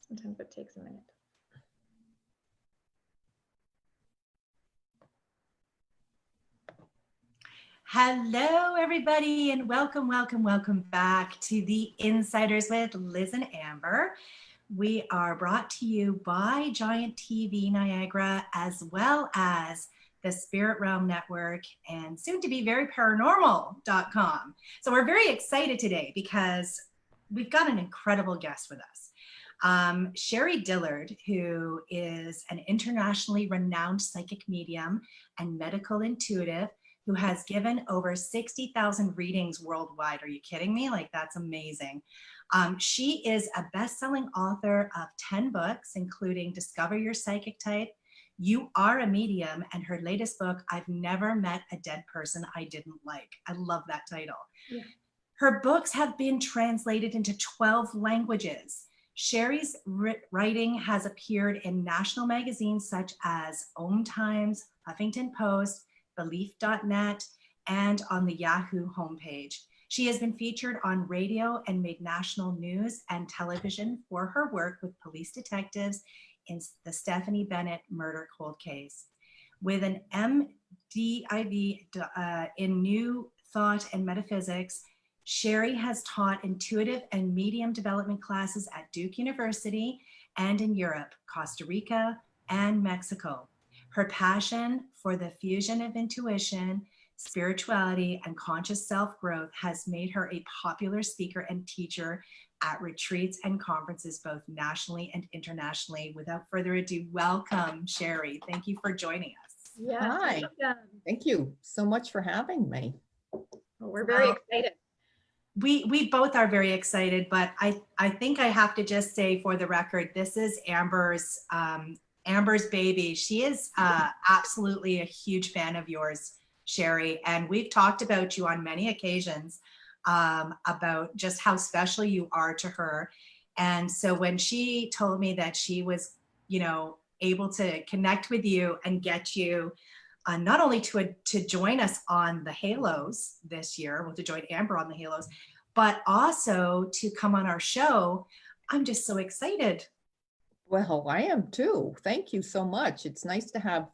Sometimes it takes a minute. Hello, everybody, and welcome back to the Insiders with Liz and Amber. We are brought to you by Giant TV Niagara, as well as the Spirit Realm Network and soon to be very paranormal.com. So we're very excited today because we've got an incredible guest with us. Sherrie Dillard, who is an internationally renowned psychic medium and medical intuitive, who has given over 60,000 readings worldwide. Are you kidding me? Like, that's amazing. She is a best-selling author of 10 books, including Discover Your Psychic Type, You Are a Medium, and her latest book, I've Never Met a Dead Person I Didn't Like. I love that title. Yeah. Her books have been translated into 12 languages. Sherrie's writing has appeared in national magazines such as Om Times, Huffington Post, Belief.net, and on the Yahoo homepage. She has been featured on radio and made national news and television for her work with police detectives in the Stephanie Bennett murder cold case. With an MDiv in New Thought and Metaphysics, Sherrie has taught intuitive and medium development classes at Duke University and in Europe, Costa Rica, and Mexico. Her passion for the fusion of intuition, spirituality, and conscious self-growth has made her a popular speaker and teacher at retreats and conferences, both nationally and internationally. Without further ado, welcome, Sherrie. Thank you for joining us. Yes, hi. welcome. Thank you so much for having me. Well, we're very excited. We both are very excited, but I think I have to just say for the record, this is Amber's baby. She is absolutely a huge fan of yours, Sherrie, and we've talked about you on many occasions about just how special you are to her. And so when she told me that she was, able to connect with you and get you not only to join us on the Halos this year, well, to join Amber on the Halos, but also to come on our show, I'm just so excited. Well, I am too. Thank you so much. It's nice to have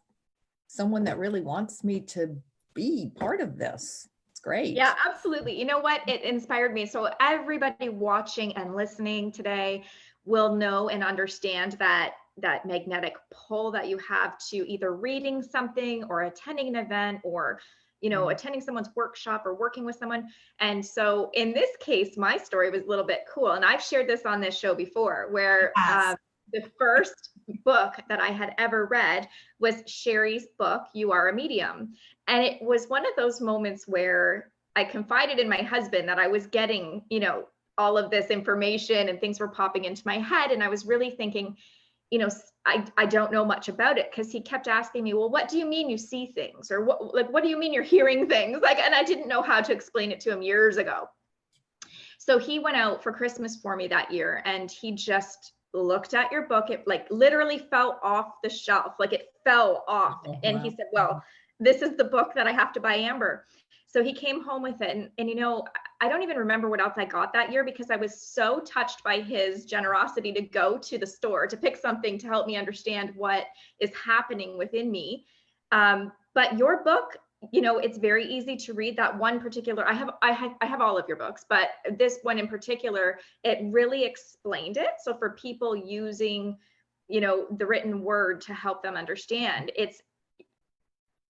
someone that really wants me to be part of this. It's great. Yeah, absolutely. You know what? It inspired me. So everybody watching and listening today will know and understand that magnetic pull that you have to either reading something or attending an event or attending someone's workshop or working with someone. And so in this case, my story was a little bit cool. And I've shared this on this show before where Yes. the first book that I had ever read was Sherrie's book, You Are a Medium. And it was one of those moments where I confided in my husband that I was getting, all of this information and things were popping into my head. And I was really thinking, I don't know much about it, because he kept asking me, well, what do you mean you see things? Or what do you mean you're hearing things? And I didn't know how to explain it to him years ago. So he went out for Christmas for me that year and he just looked at your book. It literally fell off the shelf, it fell off. Oh, and wow. He said, well, this is the book that I have to buy Amber. So he came home with it. And I don't even remember what else I got that year, because I was so touched by his generosity to go to the store to pick something to help me understand what is happening within me. But your book, it's very easy to read. That one particular, I have all of your books, but this one in particular, it really explained it. So for people using, the written word to help them understand,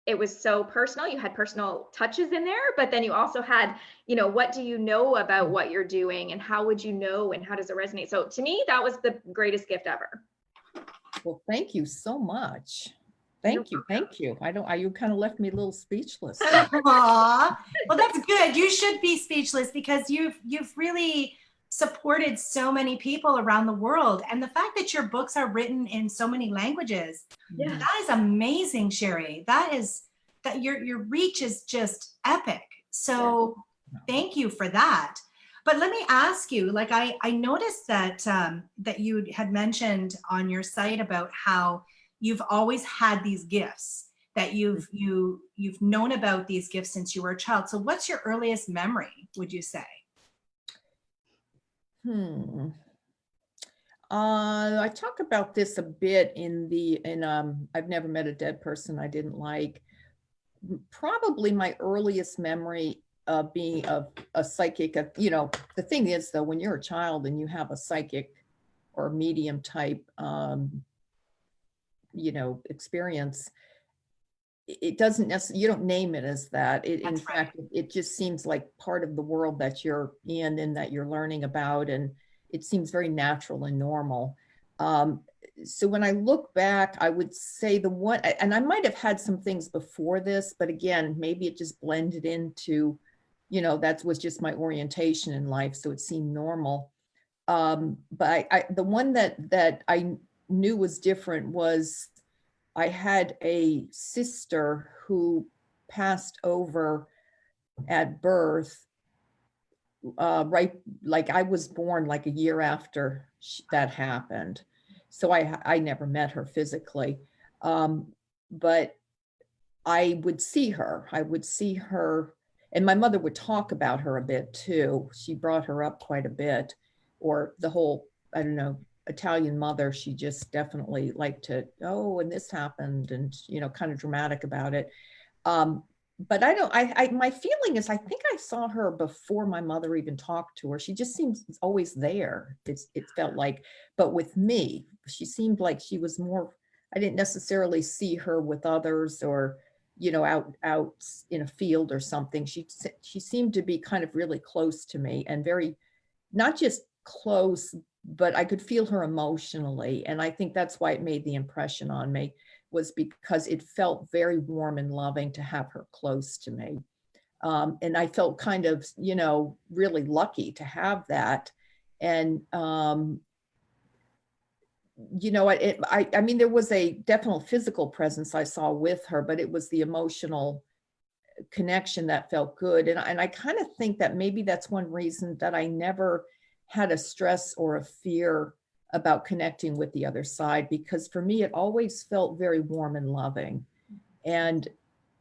it was so personal. You had personal touches in there, but then you also had, what do you know about what you're doing and how would you know and how does it resonate? So to me, that was the greatest gift ever. Well, thank you so much. Thank you. You kind of left me a little speechless. Aww. Well, that's good. You should be speechless because you've really supported so many people around the world. And the fact that your books are written in so many languages, Yeah. that is amazing, Sherrie. That your reach is just epic. So thank you for that. But let me ask you, I noticed that that you had mentioned on your site about how you've always had these gifts, that you've known about these gifts since you were a child. So what's your earliest memory, would you say? I talk about this a bit in I've never met a dead person I didn't like. Probably my earliest memory of being a psychic, the thing is though, when you're a child and you have a psychic or medium type, experience, it doesn't necessarily, you don't name it as that. In That's right. fact, it just seems like part of the world that you're in and that you're learning about, and it seems very natural and normal. So when I look back, I would say the one, and I might have had some things before this, but again, maybe it just blended into, that was just my orientation in life, so it seemed normal. But the one that I knew was different was I had a sister who passed over at birth, right, like I was born like a year after that happened. So I never met her physically, but I would see her. And my mother would talk about her a bit too. She brought her up quite a bit, or the whole, I don't know, Italian mother, she just definitely liked to, oh, and this happened, and kind of dramatic about it. But my feeling is I think I saw her before my mother even talked to her. She just seems always there. It felt like, but with me, she seemed like she was more, I didn't necessarily see her with others or, out in a field or something. She seemed to be kind of really close to me, and very, not just close, but I could feel her emotionally. And I think that's why it made the impression on me, was because it felt very warm and loving to have her close to me. And I felt kind of, really lucky to have that. And, I mean, there was a definite physical presence I saw with her, but it was the emotional connection that felt good. And I kind of think that maybe that's one reason that I never had a stress or a fear about connecting with the other side, because for me, it always felt very warm and loving. And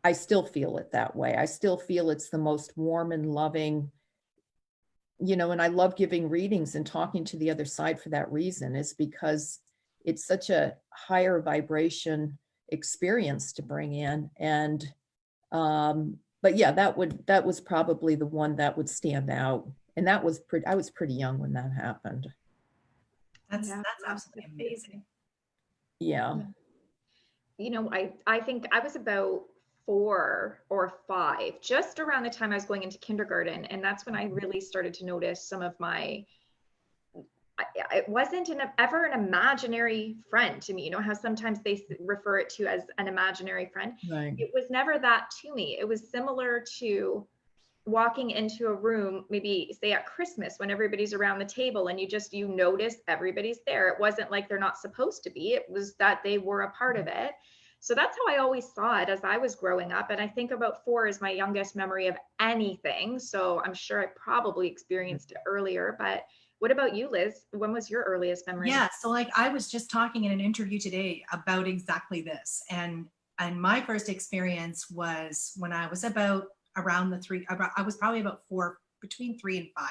I still feel it that way. I still feel it's the most warm and loving, and I love giving readings and talking to the other side for that reason, is because it's such a higher vibration experience to bring in. And, but yeah, that was probably the one that would stand out. And I was pretty young when that happened. That's Yeah, absolutely amazing. Yeah. I think I was about 4 or 5, just around the time I was going into kindergarten. And that's when I really started to notice some of it wasn't ever an imaginary friend to me. You know how sometimes they refer it to as an imaginary friend? Right. It was never that to me. It was similar to walking into a room, maybe say at Christmas when everybody's around the table and you notice everybody's there. It wasn't like they're not supposed to be. It was that they were a part of it. So that's how I always saw it as I was growing up. And I think about 4 is my youngest memory of anything. So I'm sure I probably experienced it earlier. But what about you, Liz? When was your earliest memory? Yeah, so like I was just talking in an interview today about exactly this. And my first experience was when I was about around I was probably about 4, between 3 and 5.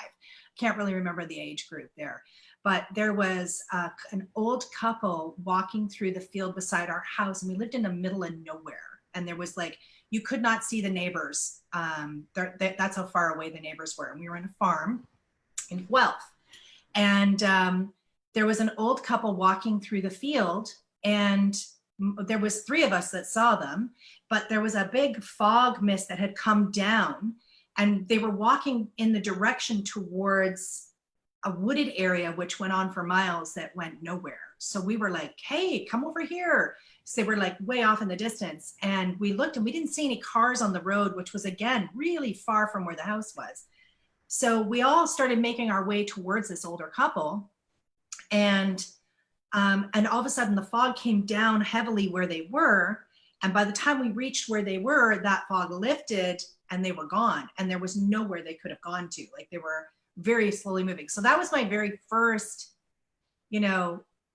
Can't really remember the age group there, but there was an old couple walking through the field beside our house, and we lived in the middle of nowhere. And there was like, you could not see the neighbors. That's how far away the neighbors were. And we were on a farm in Guelph. And there was an old couple walking through the field, and there was 3 of us that saw them, but there was a big fog mist that had come down, and they were walking in the direction towards a wooded area, which went on for miles that went nowhere. So we were like, hey, come over here. So they were like way off in the distance. And we looked and we didn't see any cars on the road, which was again, really far from where the house was. So we all started making our way towards this older couple. And all of a sudden the fog came down heavily where they were. And by the time we reached where they were, that fog lifted and they were gone. And there was nowhere they could have gone to. Like they were very slowly moving. So that was my very first,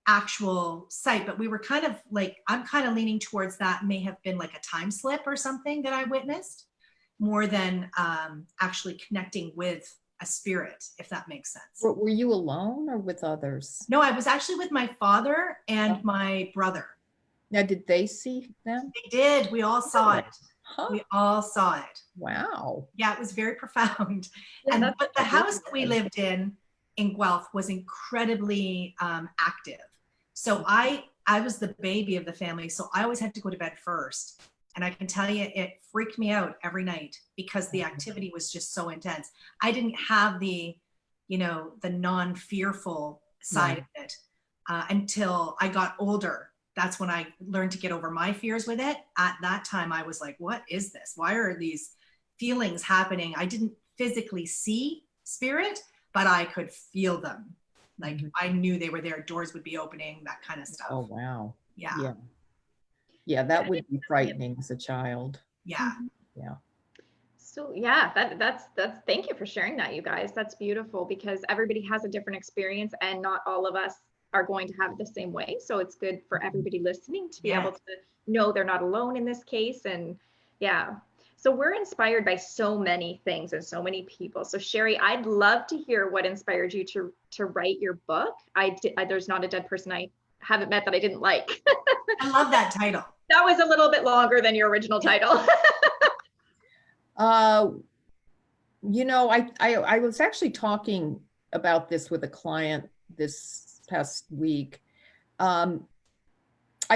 actual sight. But we were kind of like, I'm kind of leaning towards that may have been like a time slip or something that I witnessed, more than actually connecting with a spirit, if that makes sense. Were you alone or with others? No, I was actually with my father and my brother. Now, did they see them? They did. We all saw it. Huh? We all saw it. Wow. Yeah, it was very profound. Yeah, But the house that we lived in Guelph was incredibly active. So I was the baby of the family, so I always had to go to bed first. And I can tell you, it freaked me out every night because the activity was just so intense. I didn't have the, the non-fearful side of it until I got older. That's when I learned to get over my fears with it. At that time, I was like, what is this? Why are these feelings happening? I didn't physically see spirit, but I could feel them. Like I knew they were there. Doors would be opening, that kind of stuff. Oh, wow. Yeah. Yeah. Yeah, that would be frightening as a child. Yeah. Yeah. So yeah, that's thank you for sharing that, you guys. That's beautiful because everybody has a different experience and not all of us are going to have it the same way. So it's good for everybody listening to be able to know they're not alone in this case. And yeah, so we're inspired by so many things and so many people. So Sherrie, I'd love to hear what inspired you to write your book. There's not a dead person I haven't met that I didn't like. I love that title. That was a little bit longer than your original title. I was actually talking about this with a client this past week. I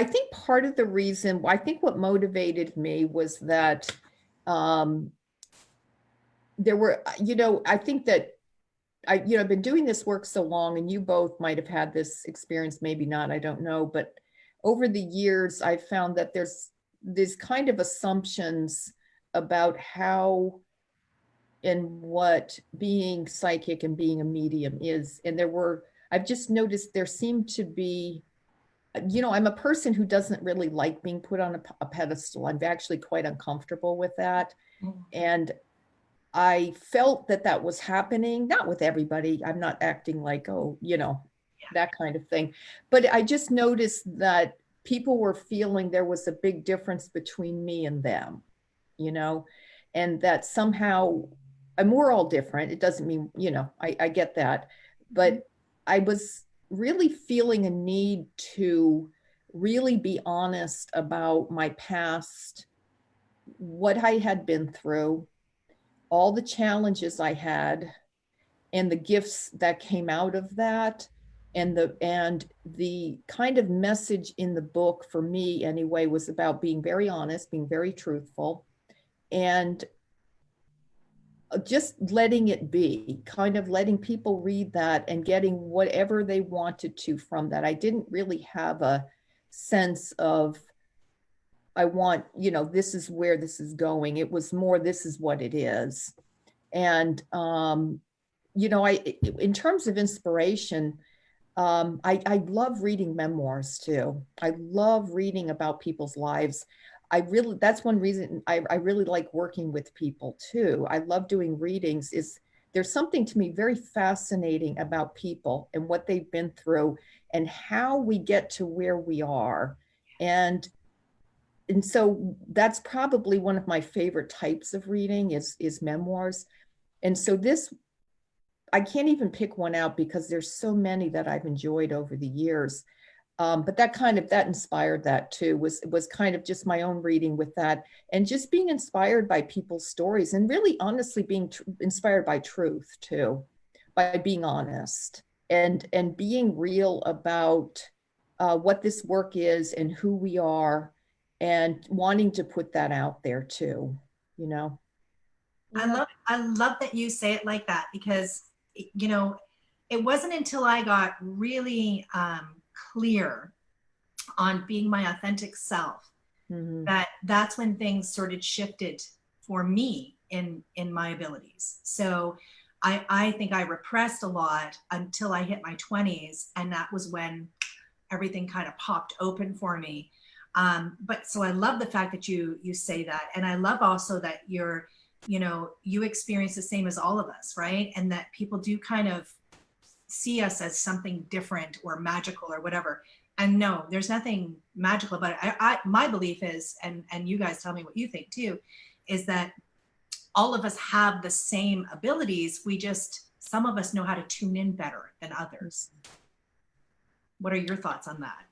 think part of the reason, I think what motivated me was that there were, I think that I've been doing this work so long, and you both might have had this experience, maybe not, I don't know, but over the years, I've found that there's these kind of assumptions about how and what being psychic and being a medium is. And I've just noticed there seemed to be, I'm a person who doesn't really like being put on a pedestal. I'm actually quite uncomfortable with that. And I felt that was happening, not with everybody. I'm not acting like, that kind of thing. But I just noticed that people were feeling there was a big difference between me and them, and that somehow, and we're all different. It doesn't mean, I get that. But I was really feeling a need to really be honest about my past, what I had been through, all the challenges I had, and the gifts that came out of that. And the kind of message in the book for me anyway was about being very honest, being very truthful, and just letting it be, kind of letting people read that and getting whatever they wanted to from that. I didn't really have a sense of, I want, this is where this is going. It was more, this is what it is. And, in terms of inspiration, I love reading memoirs too. I love reading about people's lives. That's one reason I really like working with people too. I love doing readings. There's something to me very fascinating about people and what they've been through and how we get to where we are. And so that's probably one of my favorite types of reading is memoirs. And so I can't even pick one out because there's so many that I've enjoyed over the years. But that inspired that too, was kind of just my own reading with that, and just being inspired by people's stories, and really honestly being inspired by truth too, by being honest and being real about what this work is and who we are, and wanting to put that out there too, I love that you say it like that, because it wasn't until I got really clear on being my authentic self that's when things sort of shifted for me in my abilities. So I think I repressed a lot until I hit my 20s, and that was when everything kind of popped open for me. But so I love the fact that you say that, and I love also that you experience the same as all of us, right? And that people do kind of see us as something different or magical or whatever. And no, there's nothing magical about it. My belief is, and you guys tell me what you think too, is that all of us have the same abilities. Some of us know how to tune in better than others. What are your thoughts on that?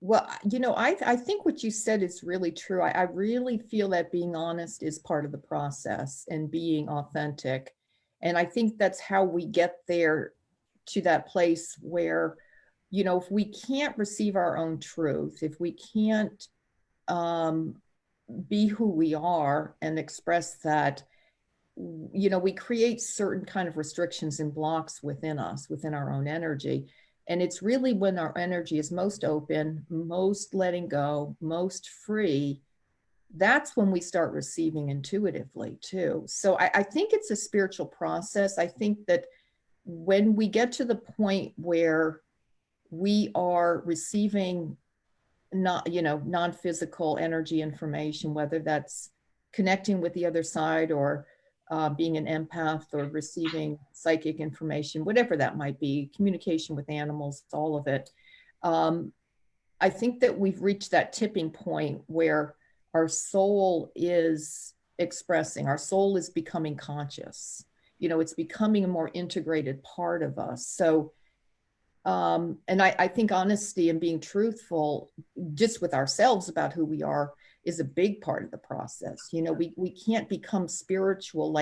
Well, I think what you said is really true. I really feel that being honest is part of the process and being authentic. And I think that's how we get there to that place where, if we can't receive our own truth, if we can't be who we are and express that, we create certain kind of restrictions and blocks within us, within our own energy. And it's really when our energy is most open, most letting go, most free, that's when we start receiving intuitively too. So I think it's a spiritual process. I think that when we get to the point where we are receiving non-physical energy information, whether that's connecting with the other side or being an empath or receiving psychic information, whatever that might be, communication with animals, all of it. I think that we've reached that tipping point where our soul is expressing, our soul is becoming conscious. It's becoming a more integrated part of us. So, and I think honesty and being truthful just with ourselves about who we are is a big part of the process. We can't become spiritual,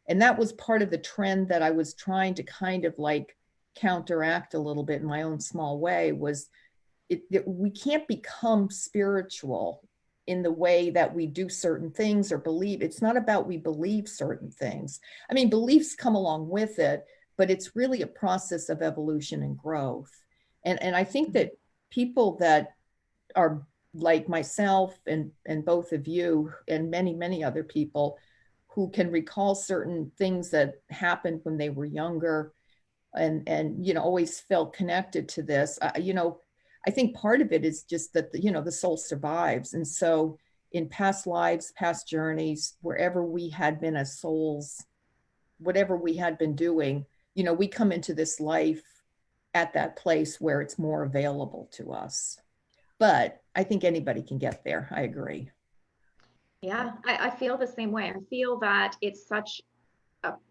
and that was part of the trend that I was trying to kind of counteract a little bit in my own small way, was we can't become spiritual in the way that we do certain things or believe. It's not about we believe certain things. I mean, beliefs come along with it, but it's really a process of evolution and growth. And I think that people that are like myself and both of you and many, many other people who can recall certain things that happened when they were younger and always felt connected to this, I think part of it is just that, the soul survives. And so in past lives, past journeys, wherever we had been as souls, whatever we had been doing, we come into this life at that place where it's more available to us. But I think anybody can get there. I agree. Yeah, I feel the same way. I feel that it's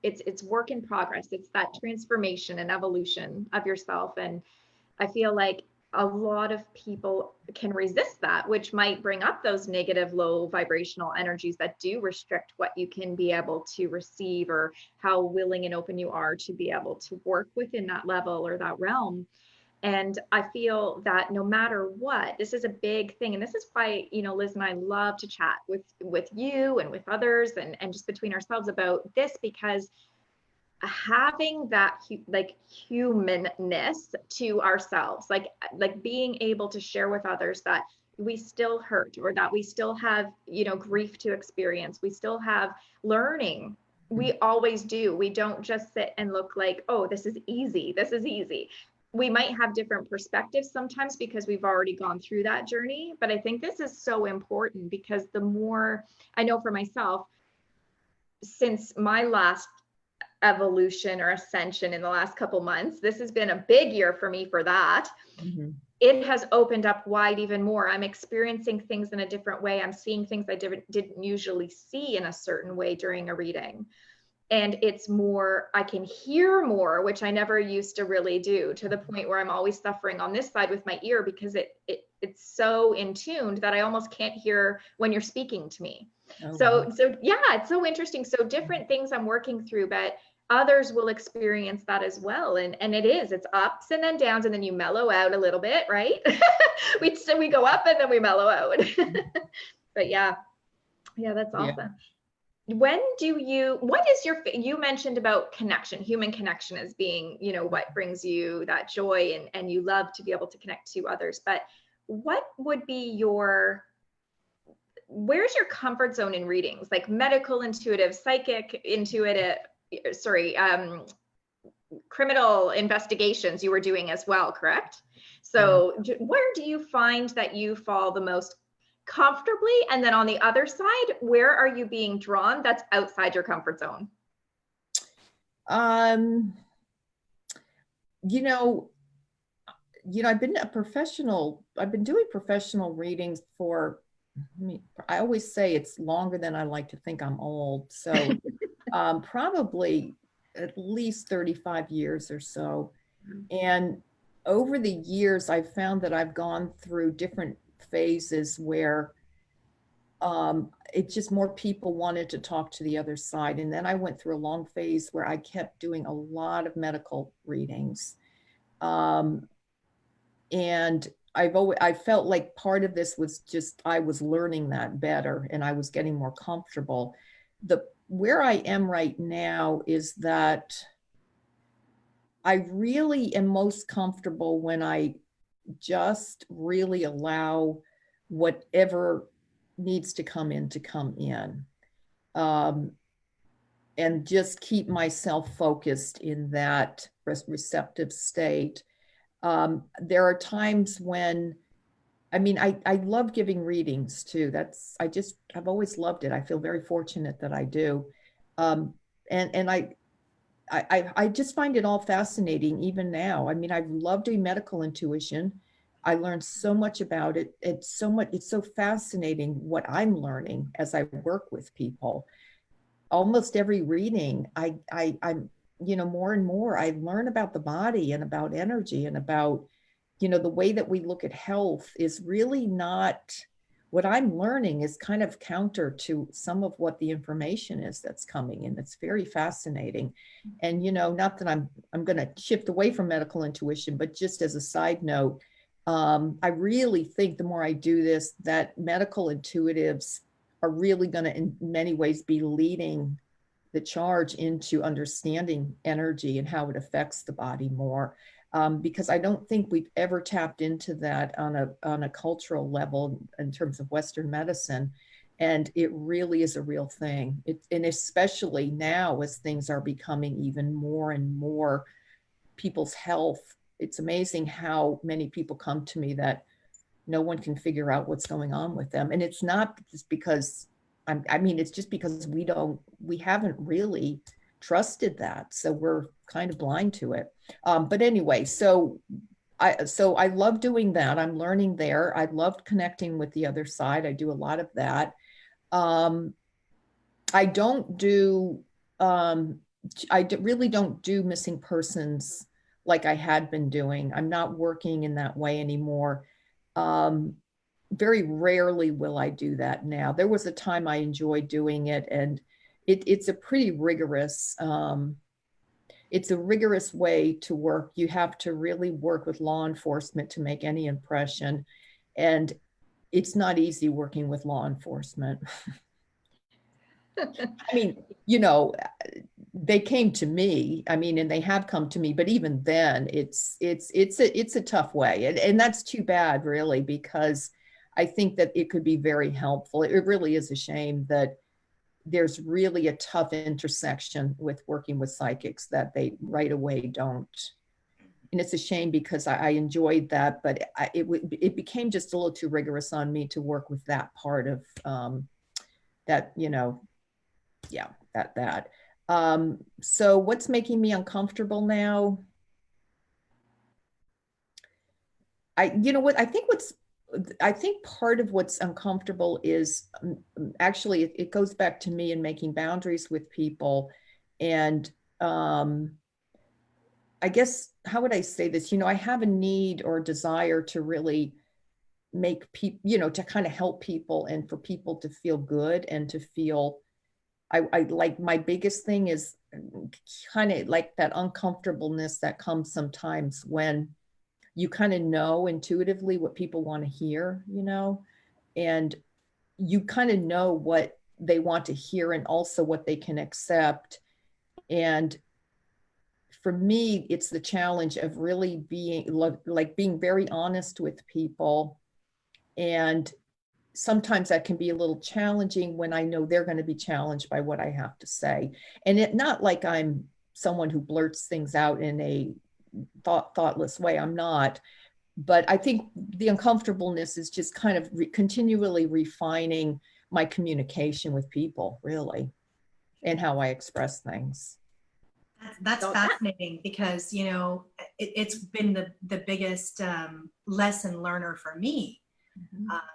it's work in progress. It's that transformation and evolution of yourself. And I feel like a lot of people can resist that, which might bring up those negative, low vibrational energies that do restrict what you can be able to receive or how willing and open you are to be able to work within that level or that realm. And I feel that no matter what, this is a big thing. And this is why, Liz and I love to chat with you and with others and just between ourselves about this, because having that humanness to ourselves, like being able to share with others that we still hurt or that we still have, grief to experience. We still have learning. We always do. We don't just sit and look like, oh, this is easy. This is easy. We might have different perspectives sometimes because we've already gone through that journey. But I think this is so important because the more I know for myself, since my last evolution or ascension in the last couple months, this has been a big year for me for that. Mm-hmm. It has opened up wide even more. I'm experiencing things in a different way. I'm seeing things I didn't usually see in a certain way during a reading. And it's more, I can hear more, which I never used to really do, to the point where I'm always suffering on this side with my ear because it's so in tuned that I almost can't hear when you're speaking to me. Oh, so yeah, it's so interesting. So different things I'm working through, but others will experience that as well. And it's ups and then downs, and then you mellow out a little bit, right? we go up and then we mellow out. But yeah, that's awesome. Yeah. You mentioned about connection, human connection as being, what brings you that joy and you love to be able to connect to others, but what would be where's your comfort zone in readings, like medical, intuitive, psychic, intuitive, criminal investigations you were doing as well, correct? So where do you find that you fall the most comfortably? And then on the other side, where are you being drawn that's outside your comfort zone? I've been doing professional readings for, I always say it's longer than I like to think I'm old. So Probably at least 35 years or so. Mhm. And over the years, I've found that I've gone through different phases where it's just more people wanted to talk to the other side. And then I went through a long phase where I kept doing a lot of medical readings. Um, and I felt like part of this was just, I was learning that better and I was getting more comfortable. Where I am right now is that I really am most comfortable when I just really allow whatever needs to come in. Um, and just keep myself focused in that receptive state. There are times when, I mean, I love giving readings too. I've always loved it. I feel very fortunate that I do. And I just find it all fascinating even now. I mean, I love doing medical intuition. I learned so much about it. It's so fascinating what I'm learning as I work with people. Almost every reading, I'm, more and more, I learn about the body and about energy and about, the way that we look at health is really not, what I'm learning is kind of counter to some of what the information is that's coming in. It's very fascinating. And, not that I'm going to shift away from medical intuition, but just as a side note, I really think the more I do this, that medical intuitives are really going to, in many ways, be leading the charge into understanding energy and how it affects the body more. Because I don't think we've ever tapped into that on a cultural level in terms of Western medicine. And it really is a real thing. And especially now as things are becoming even more and more people's health, it's amazing how many people come to me that no one can figure out what's going on with them. And it's not just because it's just because we haven't really trusted that. So we're kind of blind to it. But anyway, so I love doing that. I'm learning there. I loved connecting with the other side. I do a lot of that. I don't do, really don't do missing persons like I had been doing. I'm not working in that way anymore. Very rarely will I do that now. There was a time I enjoyed doing it, and it's a pretty rigorous, it's a rigorous way to work. You have to really work with law enforcement to make any impression. And it's not easy working with law enforcement. I mean, they came to me, and they have come to me, but even then it's a tough way. And that's too bad, really, because I think that it could be very helpful. It really is a shame that there's really a tough intersection with working with psychics that they right away don't. And it's a shame because I enjoyed that, but it became just a little too rigorous on me to work with that part of that, yeah, that. So what's making me uncomfortable now? I think part of what's uncomfortable is actually it goes back to me and making boundaries with people. And I guess, how would I say this? I have a need or desire to really make people, to kind of help people and for people to feel good and to feel, I like, my biggest thing is kind of like that uncomfortableness that comes sometimes when you kind of know intuitively what people want to hear, and you kind of know what they want to hear and also what they can accept. And for me, it's the challenge of really being being very honest with people. And sometimes that can be a little challenging when I know they're going to be challenged by what I have to say. And it not like I'm someone who blurts things out in a thoughtless way. I'm not. But I think the uncomfortableness is just kind of continually refining my communication with people, really, and how I express things. That's fascinating because, it's been the biggest lesson learner for me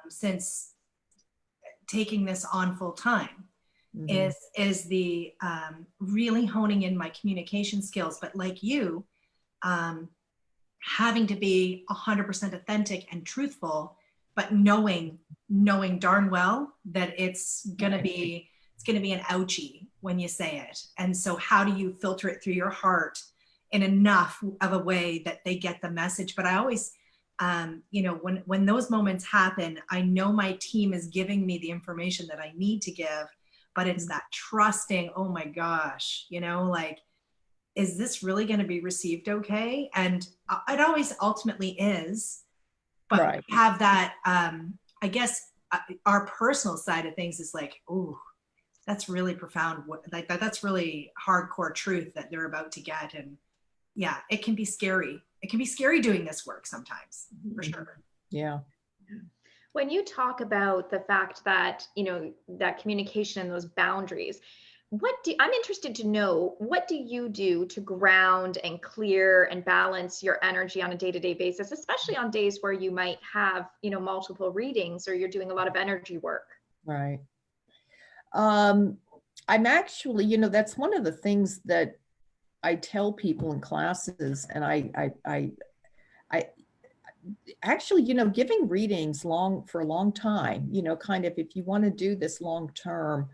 since taking this on full time. Mhm. is the really honing in my communication skills. But like you, having to be 100% authentic and truthful, but knowing darn well that it's gonna be an ouchie when you say it. And so how do you filter it through your heart in enough of a way that they get the message? But I always, when those moments happen, I know my team is giving me the information that I need to give, but it's that trusting, oh my gosh, like, is this really going to be received okay? And it always ultimately is, but Right. we have that, I guess, our personal side of things is like, oh, that's really profound. Like that's really hardcore truth that they're about to get. And yeah, it can be scary. It can be scary doing this work sometimes, for sure. Yeah. When you talk about the fact that, that communication and those boundaries, I'm interested to know, what do you do to ground and clear and balance your energy on a day-to-day basis, especially on days where you might have, multiple readings or you're doing a lot of energy work? Right. I'm actually, that's one of the things that I tell people in classes, and I actually, giving readings for a long time, kind of, if you want to do this long term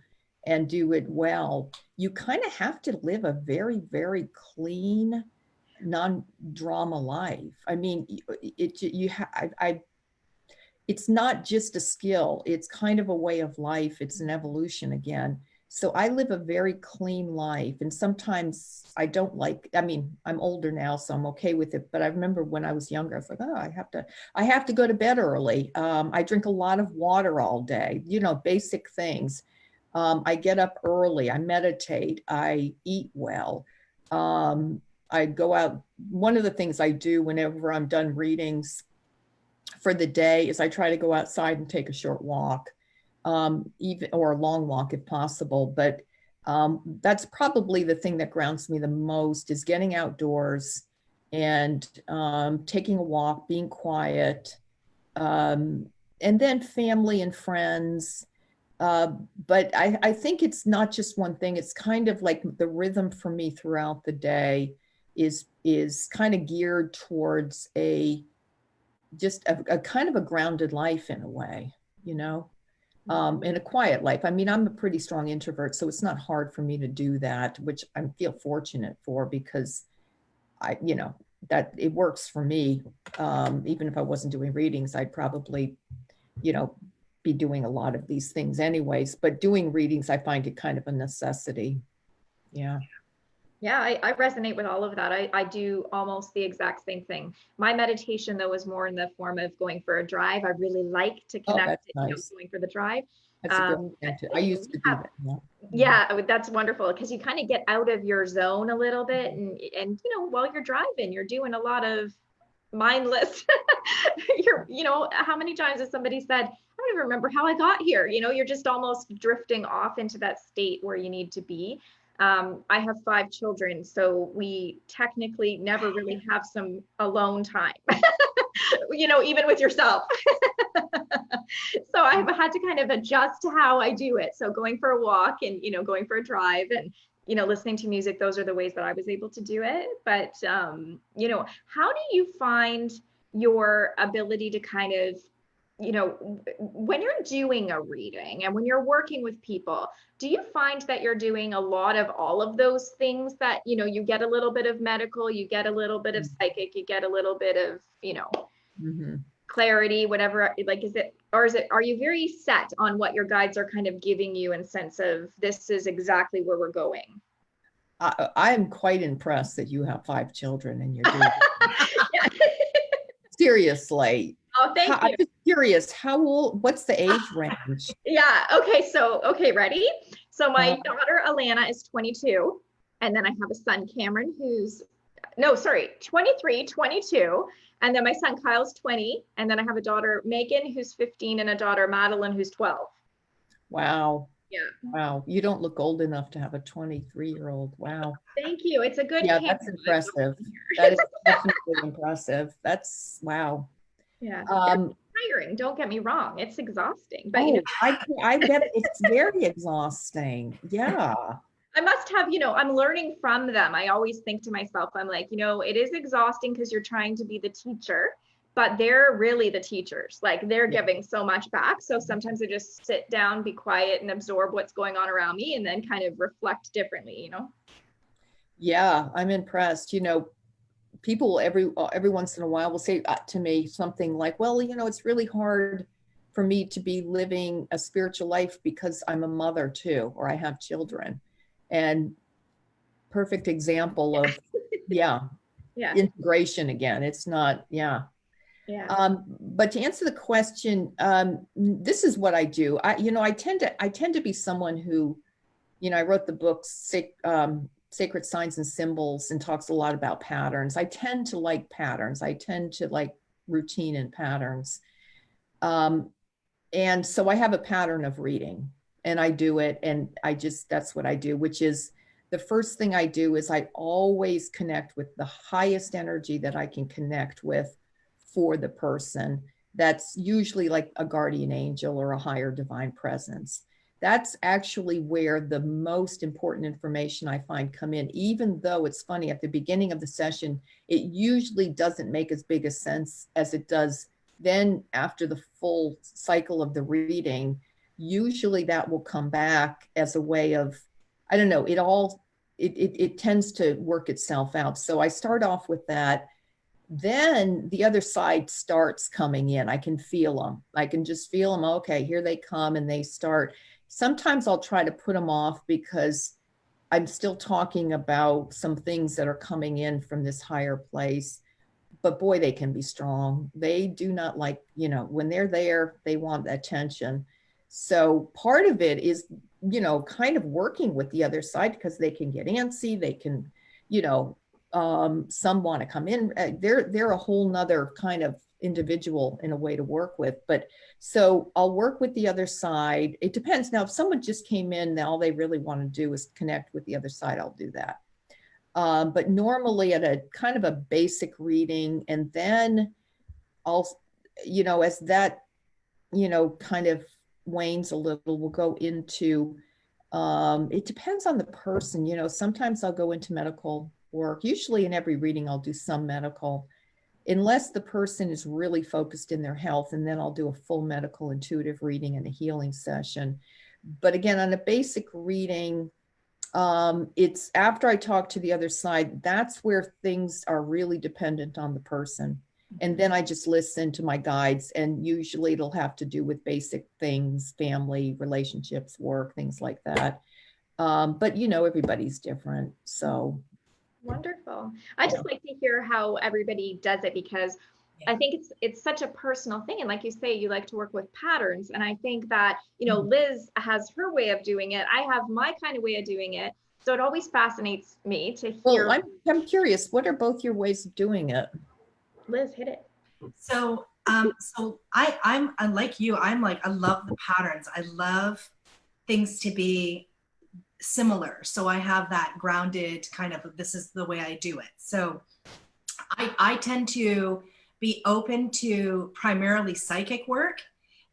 and do it well, you kind of have to live a very, very clean, non-drama life. I mean, it's not just a skill, it's kind of a way of life. It's an evolution again. So I live a very clean life. And sometimes I don't I'm older now, so I'm okay with it. But I remember when I was younger, I was like, oh, I have to go to bed early. I drink a lot of water all day, basic things. I get up early, I meditate, I eat well. I go out. One of the things I do whenever I'm done readings for the day is I try to go outside and take a short walk, even or a long walk if possible. But that's probably the thing that grounds me the most, is getting outdoors and taking a walk, being quiet, and then family and friends. But I think it's not just one thing. It's kind of like the rhythm for me throughout the day is kind of geared towards just a kind of a grounded life in a way, in a quiet life. I mean, I'm a pretty strong introvert, so it's not hard for me to do that, which I feel fortunate for, because that it works for me. Even if I wasn't doing readings, I'd probably, be doing a lot of these things anyways, but doing readings, I find it kind of a necessity. Yeah. Yeah, I resonate with all of that. I do almost the exact same thing. My meditation, though, is more in the form of going for a drive. I really like to Oh, connect that's it, nice. going for the drive. That's a good thing too. I used to do that. Yeah, that's wonderful, because you kind of get out of your zone a little bit, and while you're driving, you're doing a lot of mindless. How many times has somebody said, I don't even remember how I got here? You're just almost drifting off into that state where you need to be. I have 5 children, so we technically never really have some alone time, even with yourself. So I've had to kind of adjust to how I do it. So going for a walk and, going for a drive and, listening to music, those are the ways that I was able to do it. But, how do you find your ability to kind of, when you're doing a reading and when you're working with people, do you find that you're doing a lot of all of those things that, you get a little bit of medical, you get a little bit of psychic, you get a little bit of, Mm-hmm. clarity, whatever, like, are you very set on what your guides are kind of giving you in sense of, this is exactly where we're going? I am quite impressed that you have 5 children and you're doing seriously. Oh, thank you. I'm just curious, how old, what's the age range? Yeah. Okay, ready? So my daughter Alana is 22, and then I have a son Cameron 23, 22, and then my son Kyle's 20, and then I have a daughter Megan who's 15 and a daughter Madeline who's 12. Wow. Yeah. Wow. You don't look old enough to have a 23-year-old. Wow. Thank you. It's a good Yeah, that's impressive. That is definitely impressive. That's wow. Yeah. tiring. Don't get me wrong. It's exhausting, but Oh, I bet it's very exhausting. Yeah. I must have, I'm learning from them. I always think to myself, I'm like, it is exhausting because you're trying to be the teacher, but they're really the teachers. Like they're giving so much back. So sometimes I just sit down, be quiet, and absorb what's going on around me, and then kind of reflect differently. Yeah, I'm impressed. People every once in a while will say to me something like, well, it's really hard for me to be living a spiritual life because I'm a mother too, or I have children. And perfect example of, yeah, integration again. It's not, yeah. But to answer the question, this is what I do. I tend to be someone who, I wrote the book, Sacred Signs and Symbols, and talks a lot about patterns. I tend to like patterns. I tend to like routine and patterns. And so I have a pattern of reading, and I do it. And that's what I do, which is the first thing I do is I always connect with the highest energy that I can connect with for the person. That's usually like a guardian angel or a higher divine presence. That's actually where the most important information I find come in, even though it's funny, at the beginning of the session, it usually doesn't make as big a sense as it does then after the full cycle of the reading. Usually that will come back as a way of, I don't know, it tends to work itself out. So I start off with that. Then the other side starts coming in. I can feel them. I can just feel them. Okay, here they come, and they start. Sometimes I'll try to put them off because I'm still talking about some things that are coming in from this higher place. But boy, they can be strong. They do not like, when they're there, they want attention. So part of it is, kind of working with the other side, because they can get antsy. They can, some want to come in. They're a whole nother kind of individual in a way to work with. But so I'll work with the other side. It depends. Now, if someone just came in, now all they really want to do is connect with the other side, I'll do that. But normally at a kind of a basic reading, and then I'll, as that, kind of wanes a little, we'll go into, it depends on the person. Sometimes I'll go into medical work. Usually in every reading, I'll do some medical, unless the person is really focused in their health, and then I'll do a full medical intuitive reading and a healing session. But again, on a basic reading, it's after I talk to the other side, that's where things are really dependent on the person. And then I just listen to my guides, and usually it'll have to do with basic things, family, relationships, work, things like that. But everybody's different. So wonderful. I just like to hear how everybody does it, because I think it's such a personal thing. And like you say, you like to work with patterns. And I think that, Liz has her way of doing it. I have my kind of way of doing it. So it always fascinates me to hear. Well, I'm curious, what are both your ways of doing it? Liz, hit it. So I'm like you. I love the patterns. I love things to be similar. So I have that grounded kind of, this is the way I do it. So I tend to be open to primarily psychic work,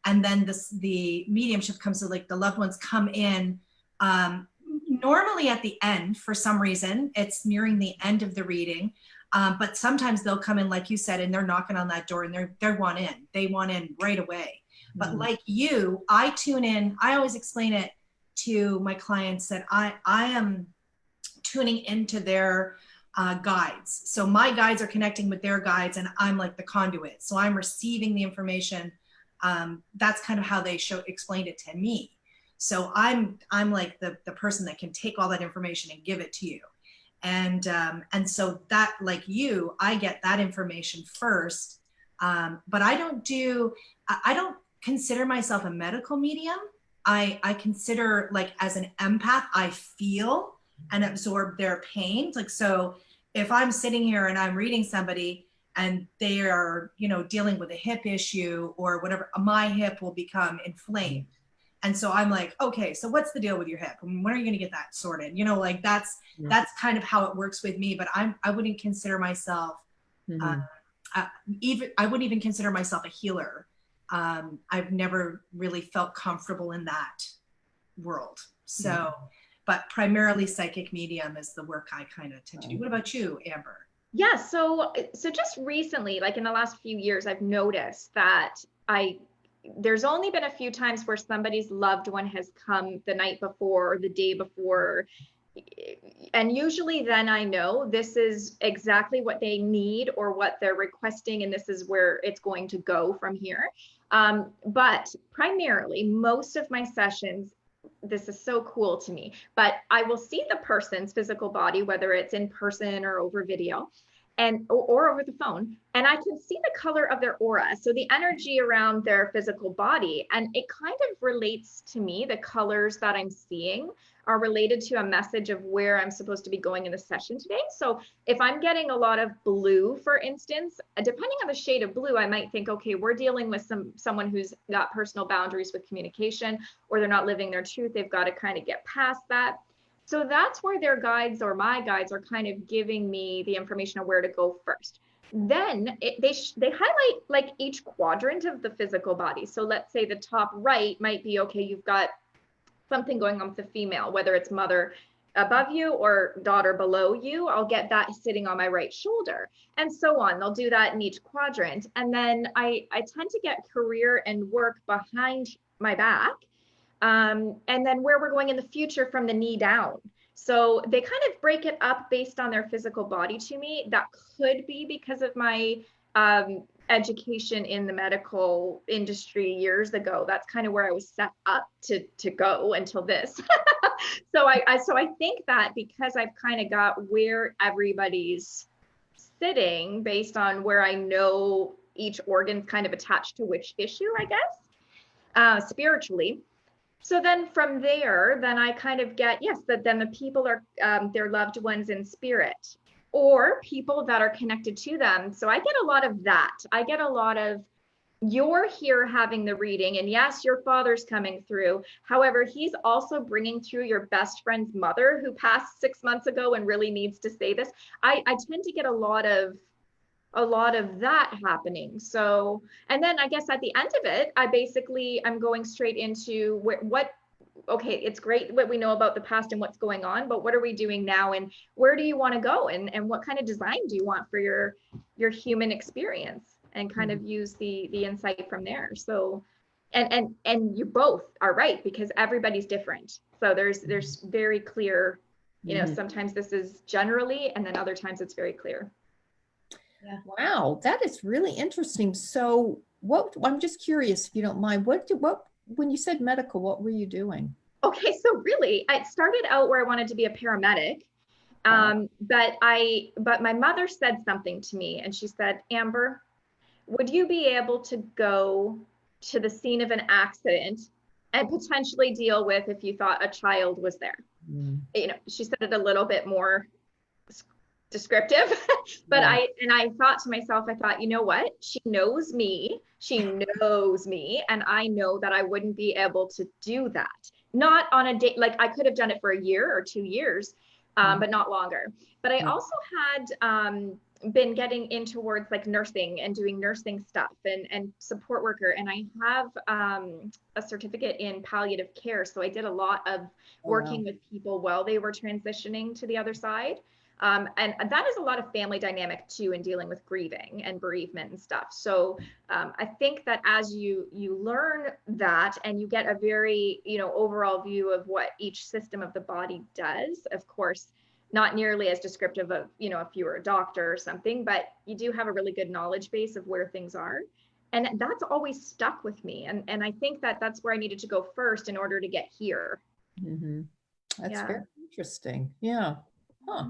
and then the mediumship comes to, like, the loved ones come in normally at the end. For some reason, it's nearing the end of the reading, but sometimes they'll come in, like you said, and they're knocking on that door, and they want in right away. But like you, I tune in. I always explain it to my clients that I am tuning into their guides. So my guides are connecting with their guides, and I'm like the conduit. So I'm receiving the information. That's kind of how they explained it to me. So I'm like the person that can take all that information and give it to you. And so that, like you, I get that information first. But I don't consider myself a medical medium. I consider, like, as an empath, I feel and absorb their pain. Like, so if I'm sitting here and I'm reading somebody and they are, dealing with a hip issue or whatever, my hip will become inflamed. And so I'm like, okay, so what's the deal with your hip? I mean, when are you going to get that sorted? Like that's kind of how it works with me. But I wouldn't consider myself, I wouldn't even consider myself a healer. I've never really felt comfortable in that world. So, but primarily psychic medium is the work I kind of tend to do. What about you, Amber? Yeah, so just recently, like in the last few years, I've noticed that there's only been a few times where somebody's loved one has come the night before or the day before. And usually then I know this is exactly what they need or what they're requesting, and this is where it's going to go from here. But primarily, most of my sessions, this is so cool to me, but I will see the person's physical body, whether it's in person or over video or over the phone, and I can see the color of their aura. So the energy around their physical body, and it kind of relates to me. The colors that I'm seeing are related to a message of where I'm supposed to be going in the session today. So if I'm getting a lot of blue, for instance, depending on the shade of blue, I might think, okay, we're dealing with someone who's got personal boundaries with communication, or they're not living their truth. They've got to kind of get past that. So that's where their guides or my guides are kind of giving me the information on where to go first. Then they highlight like each quadrant of the physical body. So let's say the top right might be, okay, you've got something going on with the female, whether it's mother above you or daughter below you. I'll get that sitting on my right shoulder, and so on. They'll do that in each quadrant. And then I tend to get career and work behind my back. And then where we're going in the future from the knee down. So they kind of break it up based on their physical body to me. That could be because of my education in the medical industry years ago. That's kind of where I was set up to go until this. So I think that because I've kind of got where everybody's sitting based on where I know each organ's kind of attached to which issue, I guess, spiritually. So then from there, then I kind of get, yes, that then the people are their loved ones in spirit, or people that are connected to them. So I get a lot of that. I get a lot of, you're here having the reading, and yes, your father's coming through. However, he's also bringing through your best friend's mother who passed 6 months ago and really needs to say this. I tend to get a lot of that happening. So, and then I guess at the end of it, I'm going straight into okay, it's great what we know about the past and what's going on, but what are we doing now, and where do you want to go, and what kind of design do you want for your human experience, and kind of use the insight from there. So, and you both are right, because everybody's different. So there's very clear, sometimes this is generally, and then other times it's very clear. Yeah. Wow, that is really interesting. So I'm just curious, if you don't mind, when you said medical, what were you doing? Okay, so really, I started out where I wanted to be a paramedic, but my mother said something to me, and she said, Amber, would you be able to go to the scene of an accident and potentially deal with if you thought a child was there? She said it a little bit more descriptive, but I thought to myself, you know what? She knows me, and I know that I wouldn't be able to do that. Not on a date, like I could have done it for a year or 2 years, but not longer. But I also had been getting in towards like nursing and doing nursing stuff and support worker. And I have a certificate in palliative care. So I did a lot of working with people while they were transitioning to the other side. And that is a lot of family dynamic too, in dealing with grieving and bereavement and stuff. So I think that as you learn that, and you get a very, overall view of what each system of the body does, of course, not nearly as descriptive of, if you were a doctor or something, but you do have a really good knowledge base of where things are. And that's always stuck with me. And I think that that's where I needed to go first in order to get here. That's very interesting. Yeah. Huh.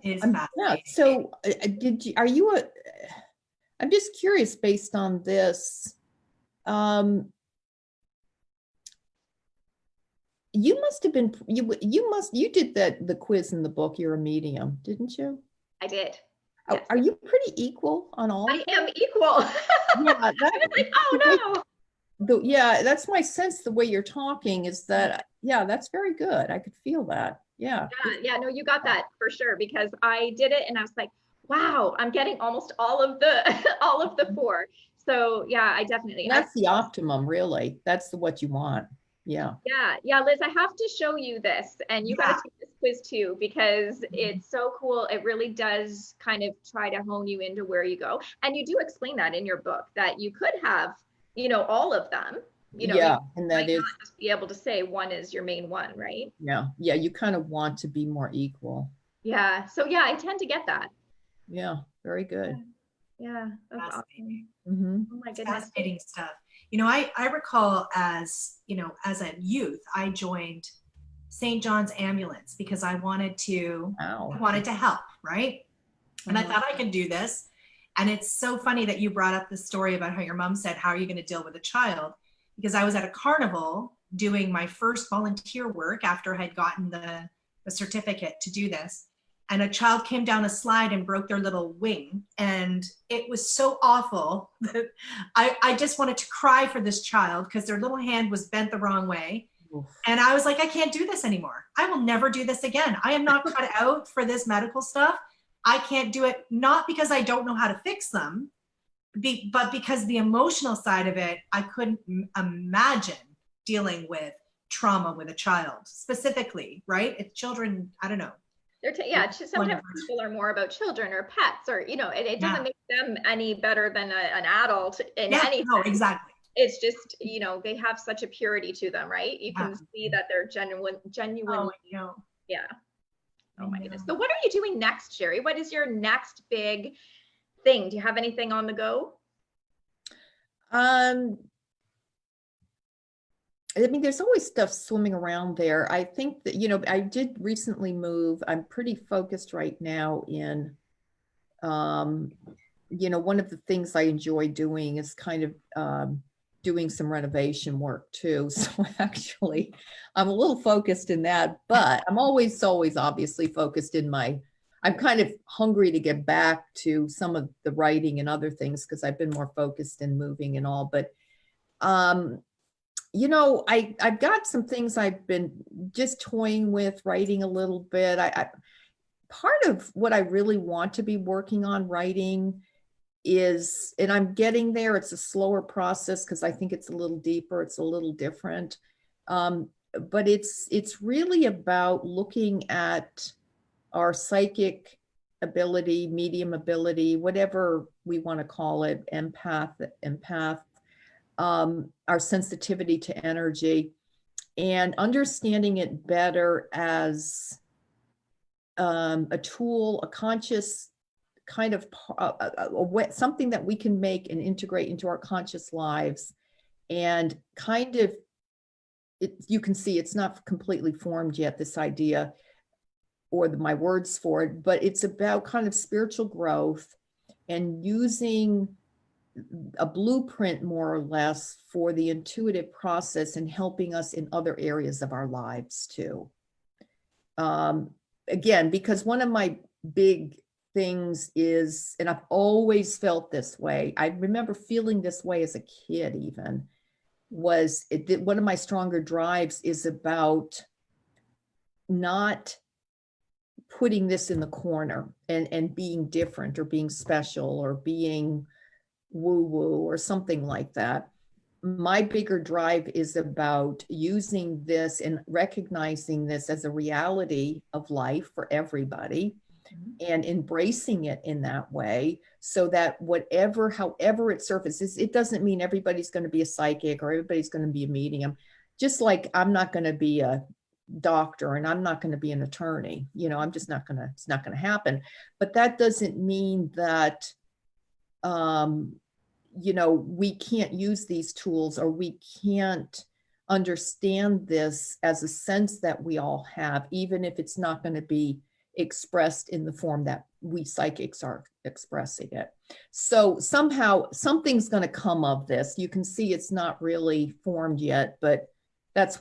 Yeah. So I'm just curious based on this, you must have been, you did the quiz in the book, You're a Medium, didn't you? I did. Yes. Are you pretty equal on all? I am equal. Yeah, I was like, oh no. Yeah, that's my sense. The way you're talking is that, that's very good. I could feel that. Yeah, no, you got that for sure, because I did it and I was like, wow, I'm getting almost all of the 4. So yeah, I definitely, And that's the optimum, really. That's what you want. Yeah. yeah, Liz, I have to show you this, and you got to Yeah. take this quiz too, because it's so cool. It really does kind of try to hone you into where you go. And you do explain that in your book, that you could have, all of them, you Yeah. And that might is, not just be able to say one is your main one, right? yeah. Yeah. You kind of want to be more equal. Yeah. So yeah, I tend to get that. Yeah. Very good. Yeah. That's Fascinating. awesome. Mm-hmm. Oh my goodness. Fascinating stuff. I recall as a youth, I joined St. John's Ambulance because I wanted to Wow. help, right? And I Mhm. thought I could do this. And it's so funny that you brought up the story about how your mom said, how are you going to deal with a child? Because I was at a carnival doing my first volunteer work after I had gotten the certificate to do this. And a child came down a slide and broke their little wing. And it was so awful that I just wanted to cry for this child because their little hand was bent the wrong way. Oof. And I was like, I can't do this anymore. I will never do this again. I am not cut out for this medical stuff. I can't do it, not because I don't know how to fix them, but because the emotional side of it, I couldn't imagine dealing with trauma with a child specifically, right? If children, I don't know. Sometimes people are more about children or pets, or it doesn't make them any better than an adult in anything. No, exactly. It's just they have such a purity to them, right? You can see that they're genuine. Oh, I know. Yeah. Oh my goodness. So what are you doing next, Sherrie? What is your next big thing? Do you have anything on the go? I mean, there's always stuff swimming around there. I think that, I did recently move. I'm pretty focused right now in, one of the things I enjoy doing is kind of doing some renovation work too. So actually, I'm a little focused in that, but I'm always obviously focused in I'm kind of hungry to get back to some of the writing and other things because I've been more focused in moving and all. But I've got some things I've been just toying with, writing a little bit. Part of what I really want to be working on writing is, and I'm getting there, it's a slower process because I think it's a little deeper, it's a little different. But it's really about looking at our psychic ability, medium ability, whatever we want to call it, empath, our sensitivity to energy, and understanding it better as a tool, a conscious kind of something that we can make and integrate into our conscious lives. And kind of, you can see it's not completely formed yet, this idea or my words for it, but it's about kind of spiritual growth and using a blueprint more or less for the intuitive process and helping us in other areas of our lives too. Again, because one of my big things is, and I've always felt this way, I remember feeling this way as a kid even, was one of my stronger drives is about not putting this in the corner and being different or being special or being woo-woo or something like that. My bigger drive is about using this and recognizing this as a reality of life for everybody and embracing it in that way, so that however it surfaces, it doesn't mean everybody's going to be a psychic or everybody's going to be a medium. Just like I'm not going to be a doctor and I'm not going to be an attorney, I'm just not going to, it's not going to happen. But that doesn't mean that, we can't use these tools or we can't understand this as a sense that we all have, even if it's not going to be expressed in the form that we psychics are expressing it. So somehow something's going to come of this. You can see it's not really formed yet, but that's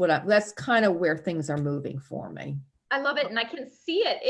kind of where things are moving for me. I love it, and I can see it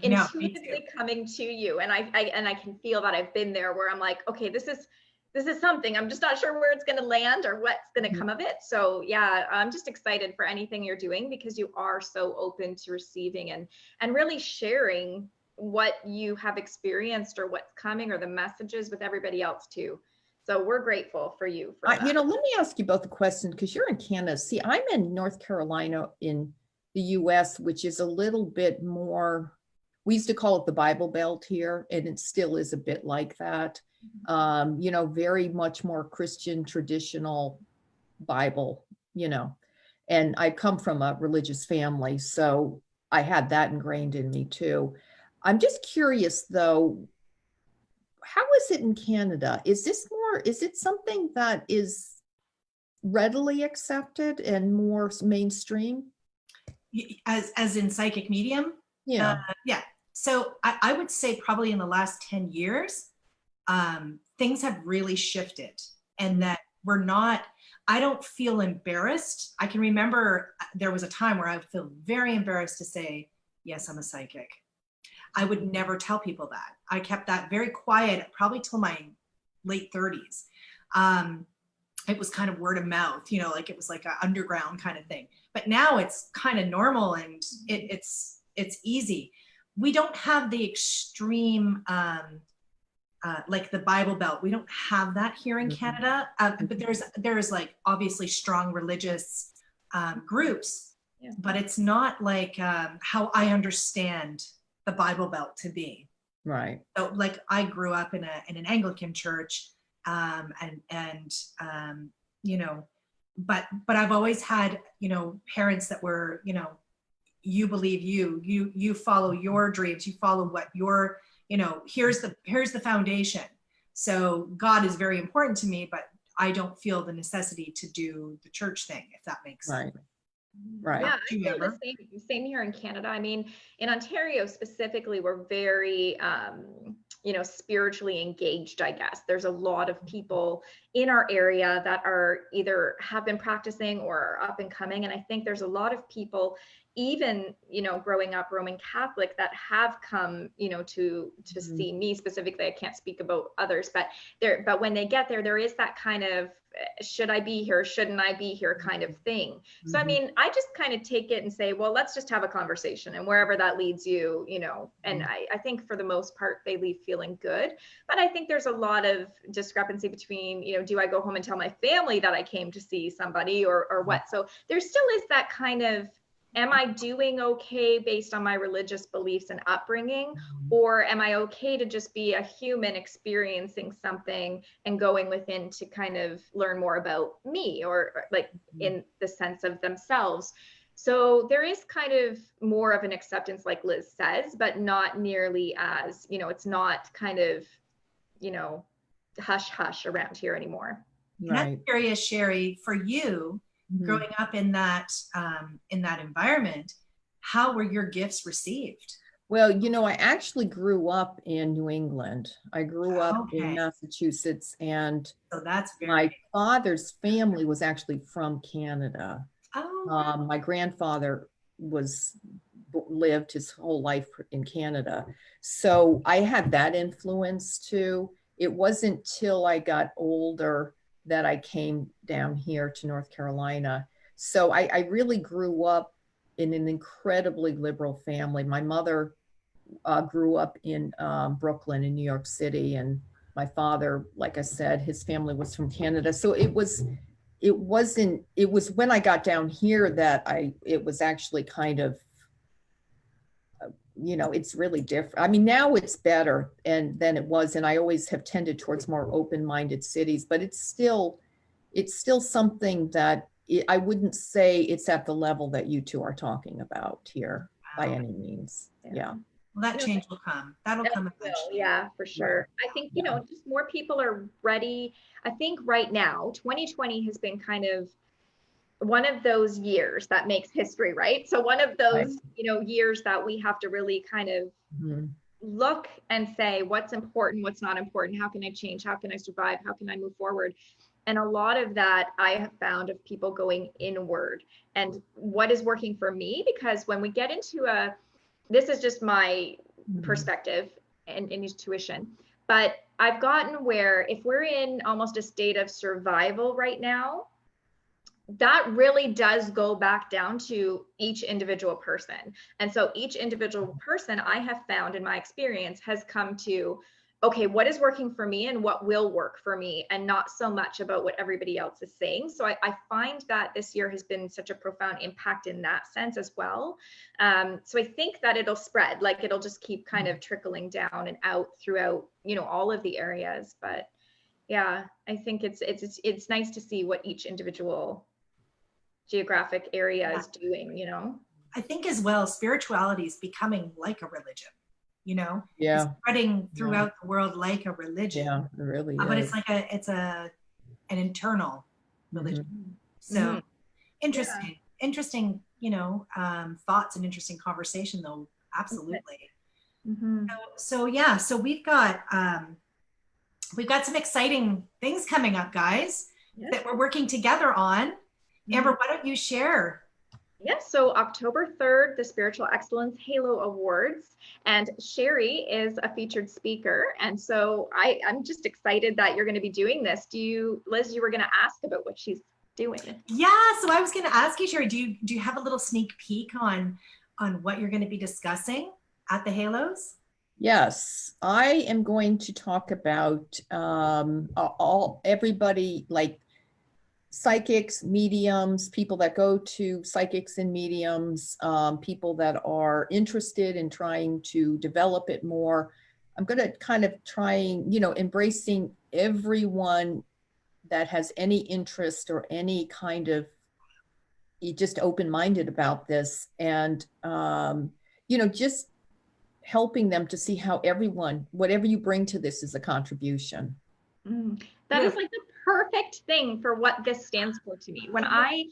intuitively coming to you, and I can feel that I've been there where I'm like, okay, this is something. I'm just not sure where it's going to land or what's going to come of it. So yeah, I'm just excited for anything you're doing because you are so open to receiving and really sharing what you have experienced or what's coming or the messages with everybody else too. So we're grateful for you for that. You know, let me ask you both a question, because you're in Canada. See, I'm in North Carolina in the US, which is a little bit more, we used to call it the Bible Belt here, and it still is a bit like that. You know, very much more Christian traditional Bible, you know, and I come from a religious family, so I had that ingrained in me too. I'm just curious though, how is it in Canada? Is it something that is readily accepted and more mainstream? As in psychic medium? Yeah. Yeah. So I would say probably in the last 10 years, things have really shifted, and that I don't feel embarrassed. I can remember there was a time where I would feel very embarrassed to say, yes, I'm a psychic. I would never tell people that. I kept that very quiet, probably till my late 30s. It was kind of word of mouth, you know, like it was like an underground kind of thing. But now it's kind of normal, and it's easy. We don't have the extreme, like the Bible Belt. We don't have that here in Canada. But there's like obviously strong religious groups, but it's not like how I understand the Bible Belt to be. Right. So like I grew up in an Anglican church, you know, but I've always had, you know, parents that were, you know, you believe you follow your dreams, you follow what your, you know, here's the foundation. So God is very important to me, but I don't feel the necessity to do the church thing, if that makes sense. Right. Yeah, I feel the same here in Canada. I mean, in Ontario specifically, we're very, you know, spiritually engaged, I guess. There's a lot of people in our area that are either have been practicing or are up and coming. And I think there's a lot of people, even, you know, growing up Roman Catholic, that have come, you know, to see me specifically. I can't speak about others, but when they get there, there is that kind of, should I be here? Shouldn't I be here? Kind of thing. So, I mean, I just kind of take it and say, well, let's just have a conversation, and wherever that leads you, you know, and I think for the most part, they leave feeling good. But I think there's a lot of discrepancy between, you know, do I go home and tell my family that I came to see somebody or what? So there still is that kind of, am I doing okay based on my religious beliefs and upbringing? Or am I okay to just be a human experiencing something and going within to kind of learn more about me, or like in the sense of themselves? So there is kind of more of an acceptance, like Liz says, but not nearly as, you know, it's not kind of, you know, hush hush around here anymore. Right. And I'm curious, Sherrie, for you, growing up in that environment, how were your gifts received? Well, you know, I actually grew up in New England. I grew up in Massachusetts, and so that's my father's family was actually from Canada. Oh. My grandfather lived his whole life in Canada. So I had that influence too. It wasn't till I got older that I came down here to North Carolina. So I really grew up in an incredibly liberal family. My mother grew up in Brooklyn in New York City, and my father, like I said, his family was from Canada. So it was when I got down here that it was actually kind of, you know, it's really different. I mean, now it's better than it was. And I always have tended towards more open-minded cities, but it's still something that I wouldn't say it's at the level that you two are talking about here by any means. Yeah. Well, that change will come. That'll come eventually. Yeah, for sure. I think, you know, just more people are ready. I think right now, 2020 has been kind of one of those years that makes history, right? So one of those, you know, years that we have to really kind of look and say, what's important, what's not important, how can I change, how can I survive, how can I move forward? And a lot of that I have found of people going inward and what is working for me, because when we get into this is just my perspective and intuition, but I've gotten where if we're in almost a state of survival right now, that really does go back down to each individual person. And so each individual person I have found in my experience has come to, okay, what is working for me and what will work for me, and not so much about what everybody else is saying. So I find that this year has been such a profound impact in that sense as well. So I think that it'll spread, like it'll just keep kind of trickling down and out throughout, you know, all of the areas. But yeah, I think it's nice to see what each individual geographic area is doing, you know. I think as well, spirituality is becoming like a religion, you know, Yeah. it's spreading throughout the world like a religion. Yeah, it really But is. it's an internal religion. So interesting, you know, thoughts and interesting conversation though. Absolutely. So yeah, so we've got some exciting things coming up, guys, that we're working together on. Amber, why don't you share? Yes, so October 3rd, the Spiritual Excellence Halo Awards, and Sherrie is a featured speaker. And so I'm just excited that you're going to be doing this. Liz, you were going to ask about what she's doing. Yeah, so I was going to ask you, Sherrie, do you have a little sneak peek on what you're going to be discussing at the Halos? Yes, I am going to talk about everybody, like psychics, mediums, people that go to psychics and mediums, people that are interested in trying to develop it more. I'm going to kind of embracing everyone that has any interest or any kind of just open-minded about this, and just helping them to see how whatever you bring to this is a contribution. That is like the perfect thing for what this stands for to me. When I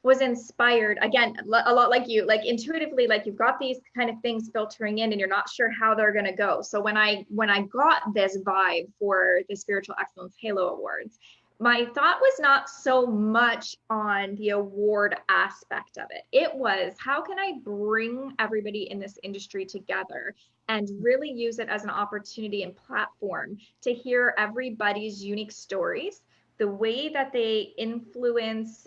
was inspired, again, a lot like you, like intuitively, like you've got these kind of things filtering in and you're not sure how they're going to go. So when I got this vibe for the Spiritual Excellence Halo Awards, my thought was not so much on the award aspect of it. It was, how can I bring everybody in this industry together and really use it as an opportunity and platform to hear everybody's unique stories, the way that they influence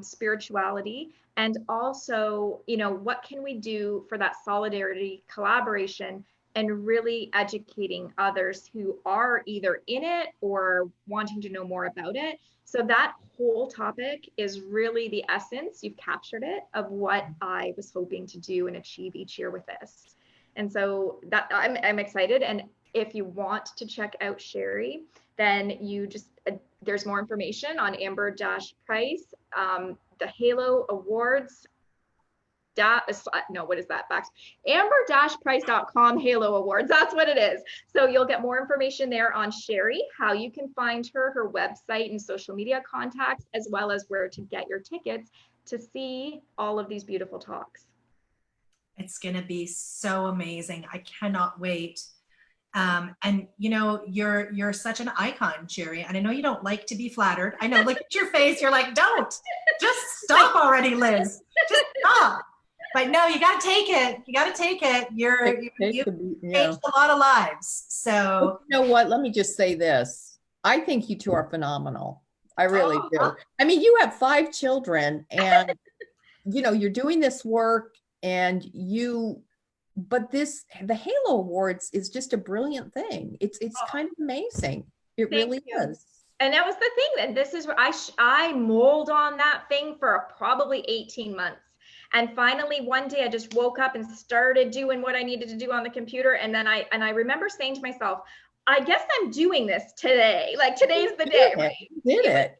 spirituality, and also, what can we do for that solidarity, collaboration, and really educating others who are either in it or wanting to know more about it. So that whole topic is really the essence, you've captured it, of what I was hoping to do and achieve each year with this. And so that I'm excited. And if you want to check out Sherrie, then you just, there's more information on Amber-Price, the Halo Awards. What is that? Amber-Price.com Halo Awards. That's what it is. So you'll get more information there on Sherrie, how you can find her website and social media contacts, as well as where to get your tickets to see all of these beautiful talks. It's going to be so amazing. I cannot wait. And you're such an icon, Sherrie. And I know you don't like to be flattered. I know, look at your face. You're like, don't, just stop already, Liz. Just stop. But no, you got to take it. You got to take it. You've changed a lot of lives. So you know what? Let me just say this. I think you two are phenomenal. I really do. I mean, you have 5 children, and you're doing this work, and but the Halo Awards is just a brilliant thing. It's kind of amazing. It really is. And that was the thing, that this is where I mulled on that thing for probably 18 months. And finally, one day I just woke up and started doing what I needed to do on the computer. And then I remember saying to myself, I guess I'm doing this today. Like, today's the day, right? Did it?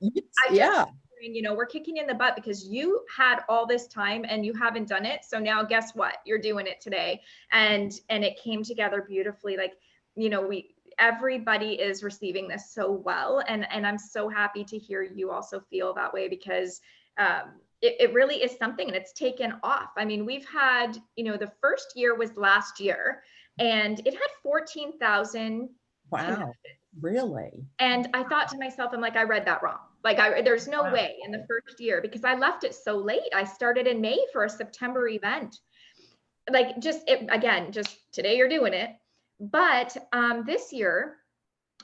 Yeah. We're kicking you in the butt because you had all this time and you haven't done it. So now guess what? You're doing it today. And it came together beautifully. Like, everybody is receiving this so well. And I'm so happy to hear you also feel that way, because it really is something, and it's taken off. I mean, we've had, the first year was last year, and it had 14,000. Wow, really? And I thought to myself, I'm like, I read that wrong. Like, there's no way in the first year, because I left it so late. I started in May for a September event. Like, just today you're doing it. But this year,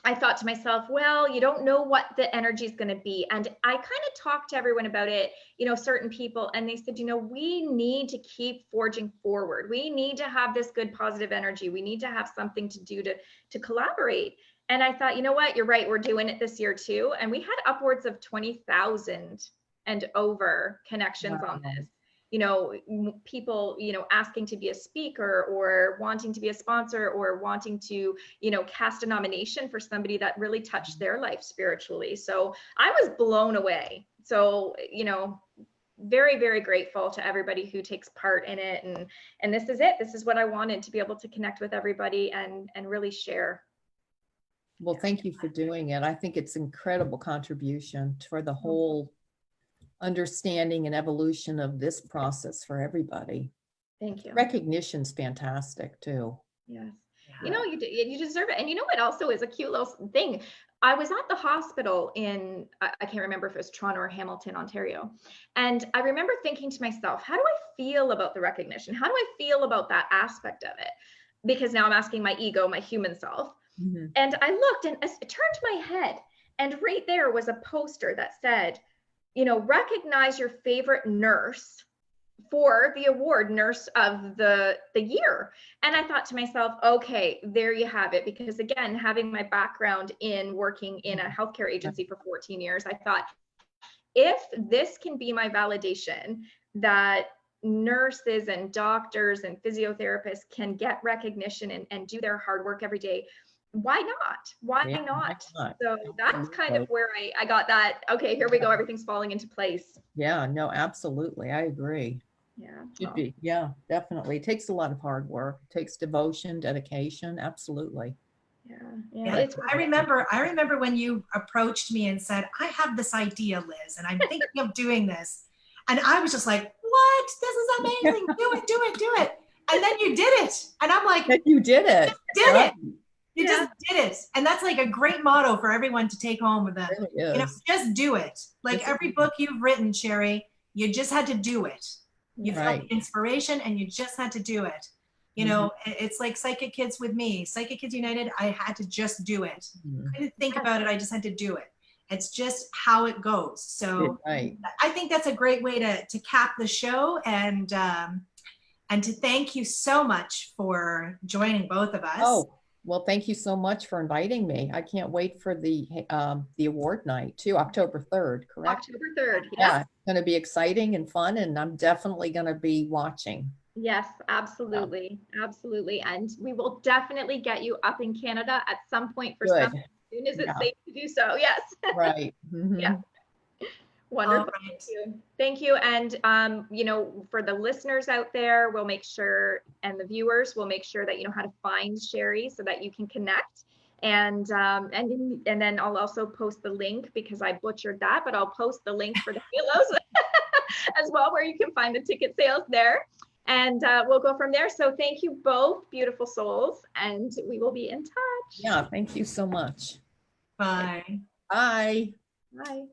I thought to myself, well, you don't know what the energy is going to be. And I kind of talked to everyone about it, certain people, and they said, we need to keep forging forward. We need to have this good positive energy. We need to have something to do to collaborate. And I thought, you know what, you're right. We're doing it this year too. And we had upwards of 20,000 and over connections on this. People, asking to be a speaker or wanting to be a sponsor or wanting to, cast a nomination for somebody that really touched their life spiritually. So I was blown away. So, very, very grateful to everybody who takes part in it. And this is it. This is what I wanted, to be able to connect with everybody and really share. Well, thank you for doing it. I think it's incredible contribution for the whole understanding and evolution of this process for everybody. Thank you. Recognition's fantastic too. Yes. You deserve it. And you know what also is a cute little thing? I was at the hospital in, I can't remember if it was Toronto or Hamilton, Ontario. And I remember thinking to myself, how do I feel about the recognition? How do I feel about that aspect of it? Because now I'm asking my ego, my human self. Mm-hmm. And I looked and it turned my head, and right there was a poster that said, recognize your favorite nurse for the award, nurse of the year. And I thought to myself, okay, there you have it. Because again, having my background in working in a healthcare agency for 14 years, I thought, if this can be my validation that nurses and doctors and physiotherapists can get recognition and do their hard work every day, why not? Why not? So that's kind of where I got that. Okay, here we go. Everything's falling into place. Yeah, no, absolutely. I agree. Yeah. Should be. Yeah, definitely. It takes a lot of hard work. It takes devotion, dedication. Absolutely. Yeah. I remember when you approached me and said, I have this idea, Liz, and I'm thinking of doing this. And I was just like, what? This is amazing. Do it. And then you did it. And I'm like, you did it. You just did it. And that's like a great motto for everyone to take home with them. It really is. Just do it. Like every book you've written, Sherrie, you just had to do it. You felt the inspiration and you just had to do it. It's like Psychic Kids with me. Psychic Kids United, I had to just do it. I didn't think about it. I just had to do it. It's just how it goes. So I think that's a great way to cap the show and to thank you so much for joining both of us. Oh, well, thank you so much for inviting me. I can't wait for the award night too, October 3rd, correct? October 3rd, yes. Yeah, it's going to be exciting and fun, and I'm definitely going to be watching. Yes, absolutely. Absolutely. And we will definitely get you up in Canada at some point for something as soon as it's safe to do so. Yes. Right. Mm-hmm. Yeah. Wonderful. Right. Thank you. And, for the listeners out there, we'll make sure, and the viewers, we'll make sure that you know how to find Sherrie so that you can connect. And then I'll also post the link, because I butchered that, but I'll post the link for the halos as well, where you can find the ticket sales there. And we'll go from there. So thank you both, beautiful souls, and we will be in touch. Yeah, thank you so much. Bye. Bye. Bye.